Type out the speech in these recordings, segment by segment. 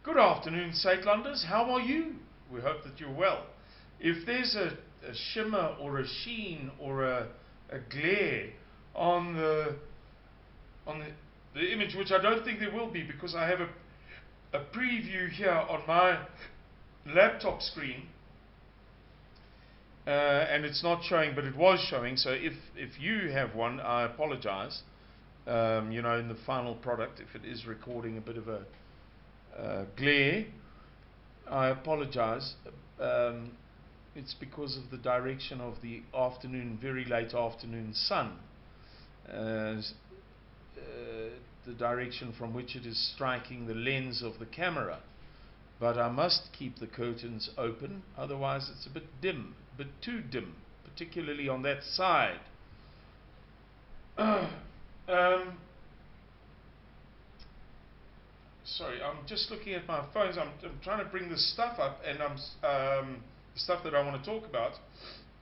Good afternoon, Sakelanders. How are you? We hope that you're well. If there's a shimmer or a sheen or a glare on the image, which I don't think there will be because I have a preview here on my laptop screen, and it's not showing, but it was showing. So if you have one, I apologize. You know, in the final product, if it is recording a bit of a glare, I apologize. It's because of the direction of the afternoon, very late afternoon sun, the direction from which it is striking the lens of the camera. But I must keep the curtains open, otherwise it's a bit dim, a bit too dim, particularly on that side. Sorry, I'm just looking at my phones. I'm trying to bring the stuff up, and the stuff that I want to talk about,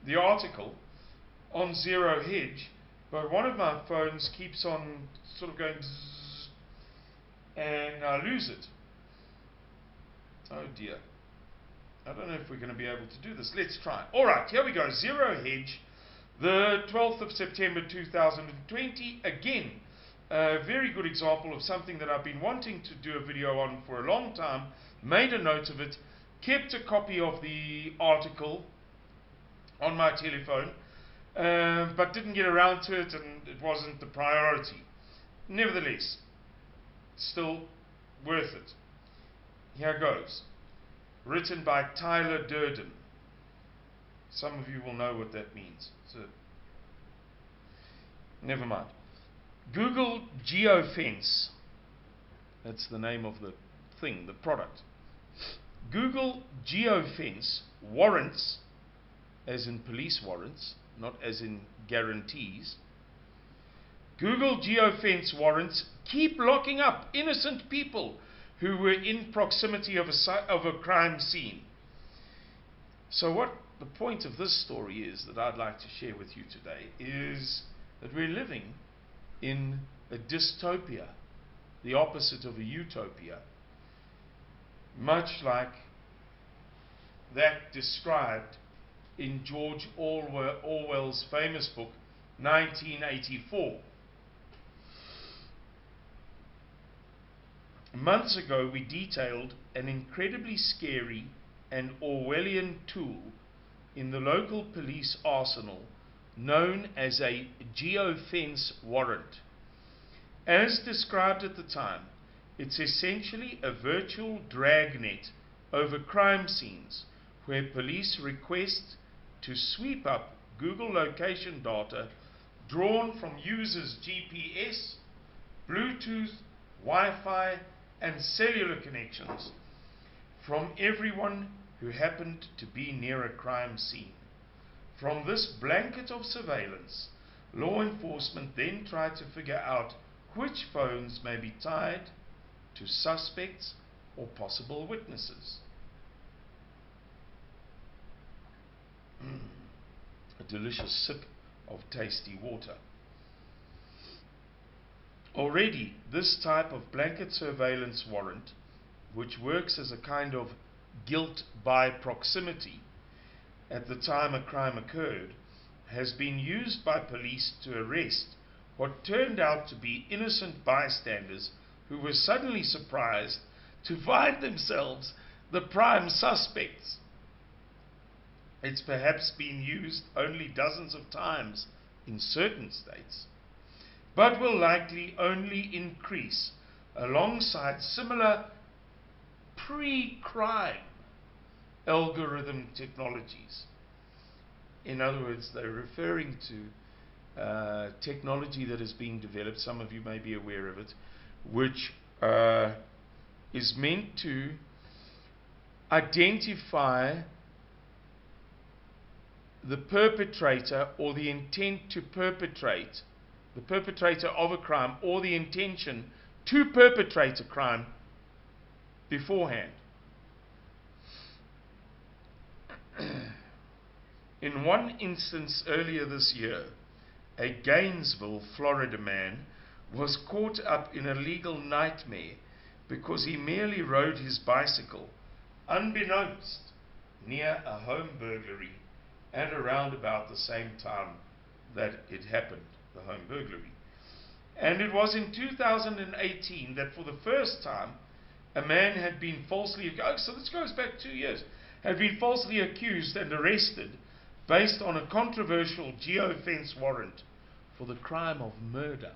the article on Zero Hedge, but one of my phones keeps on sort of going zzz, and I lose it. Oh dear. I don't know if we're going to be able to do this. Let's try. Alright, here we go. Zero Hedge, the 12th of September 2020. Again, a very good example of something that I've been wanting to do a video on for a long time. Made a note of it, kept a copy of the article on my telephone, but didn't get around to it, and it wasn't the priority. Nevertheless, still worth it. Here goes. Written by Tyler Durden. Some of you will know what that means. So, never mind. Google Geofence. That's the name of the thing, the product. Google Geofence warrants, as in police warrants, not as in guarantees. Google Geofence warrants keep locking up innocent people who were in proximity of a crime scene. So what the point of this story is that I'd like to share with you today is that we're living in a dystopia, the opposite of a utopia, much like that described in George Orwell's famous book 1984. Months ago we detailed an incredibly scary and Orwellian tool in the local police arsenal known as a geofence warrant. As described at the time, it's essentially a virtual dragnet over crime scenes where police request to sweep up Google location data drawn from users' GPS, Bluetooth, Wi-Fi and cellular connections from everyone who happened to be near a crime scene. From this blanket of surveillance, law enforcement then tried to figure out which phones may be tied to suspects or possible witnesses. A delicious sip of tasty water. Already, this type of blanket surveillance warrant, which works as a kind of guilt by proximity at the time a crime occurred, has been used by police to arrest what turned out to be innocent bystanders who were suddenly surprised to find themselves the prime suspects. It's perhaps been used only dozens of times in certain states, but will likely only increase alongside similar pre-crime algorithm technologies. In other words, they're referring to technology that is being developed, some of you may be aware of it, which is meant to identify the perpetrator or the intent to perpetrate, the perpetrator of a crime or the intention to perpetrate a crime beforehand. In one instance earlier this year, a Gainesville, Florida man was caught up in a legal nightmare because he merely rode his bicycle unbeknownst near a home burglary and around about the same time that it happened, the home burglary. And it was in 2018 that for the first time a man had been falsely, so this goes back 2 years, had been falsely accused and arrested based on a controversial geofence warrant for the crime of murder.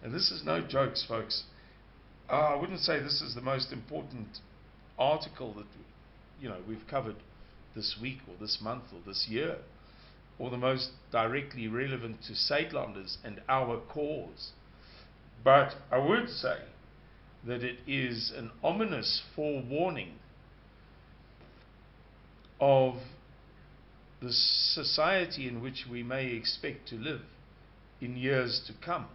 And this is no jokes, folks. I wouldn't say this is the most important article that we've covered this week or this month or this year, or the most directly relevant to Saidlanders and our cause. But I would say that it is an ominous forewarning of the society in which we may expect to live in years to come,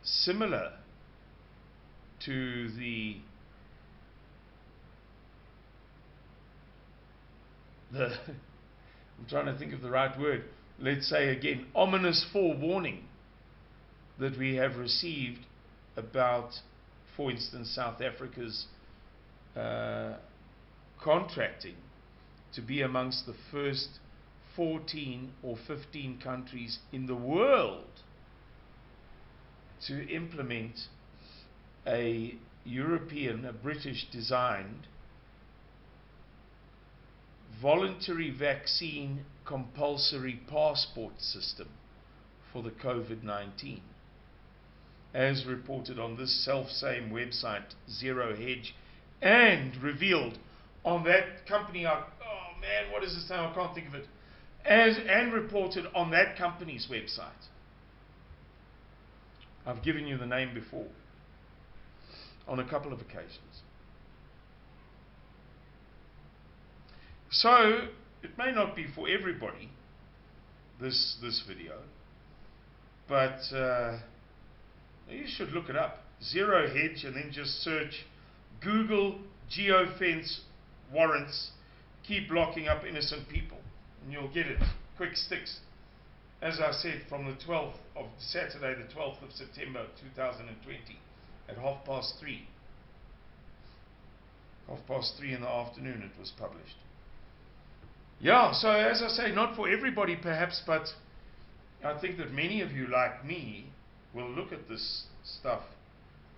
similar to the I'm trying to think of the right word, let's say again, ominous forewarning that we have received about, for instance, South Africa's contracting to be amongst the first 14 or 15 countries in the world to implement a European, a British designed voluntary vaccine compulsory passport system for the COVID-19, as reported on this self-same website, Zero Hedge, and revealed on that company, oh man, what is this now? I can't think of it. And reported on that company's website. I've given you the name before on a couple of occasions. So it may not be for everybody, this video, but you should look it up. Zero Hedge, and then just search Google Geofence warrants keep locking up innocent people, and you'll get it. Quick sticks. As I said, from the 12th of Saturday, the 12th of September 2020 at 3:30. 3:30 in the afternoon it was published. Yeah, so as I say, not for everybody perhaps, but I think that many of you like me will look at this stuff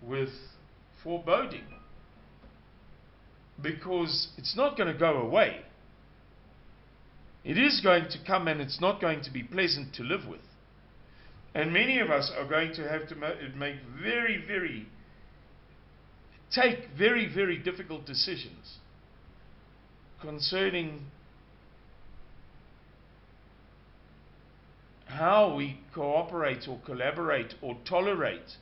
with foreboding, because it's not going to go away. It is going to come, and it's not going to be pleasant to live with. And many of us are going to have to take very difficult decisions concerning how we cooperate or collaborate or tolerate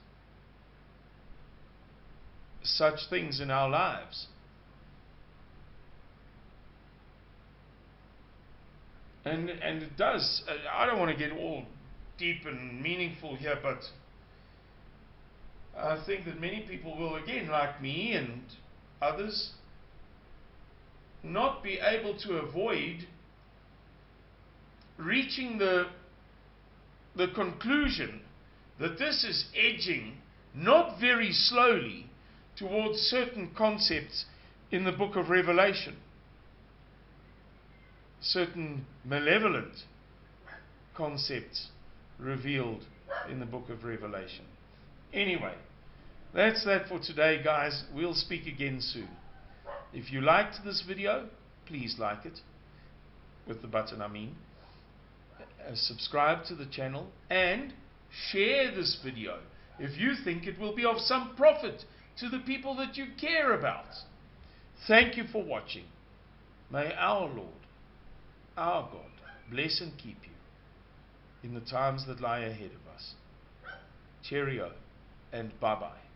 such things in our lives. And it does, I don't want to get all deep and meaningful here, but I think that many people will, again, like me and others, not be able to avoid reaching the conclusion that this is edging, not very slowly, towards certain concepts in the book of Revelation. Certain malevolent concepts revealed in the book of Revelation. Anyway, that's that for today, guys. We'll speak again soon. If you liked this video, please like it, with the button I mean. Subscribe to the channel and share this video if you think it will be of some profit to the people that you care about. Thank you for watching. May our Lord, our God, bless and keep you in the times that lie ahead of us. Cheerio and bye-bye.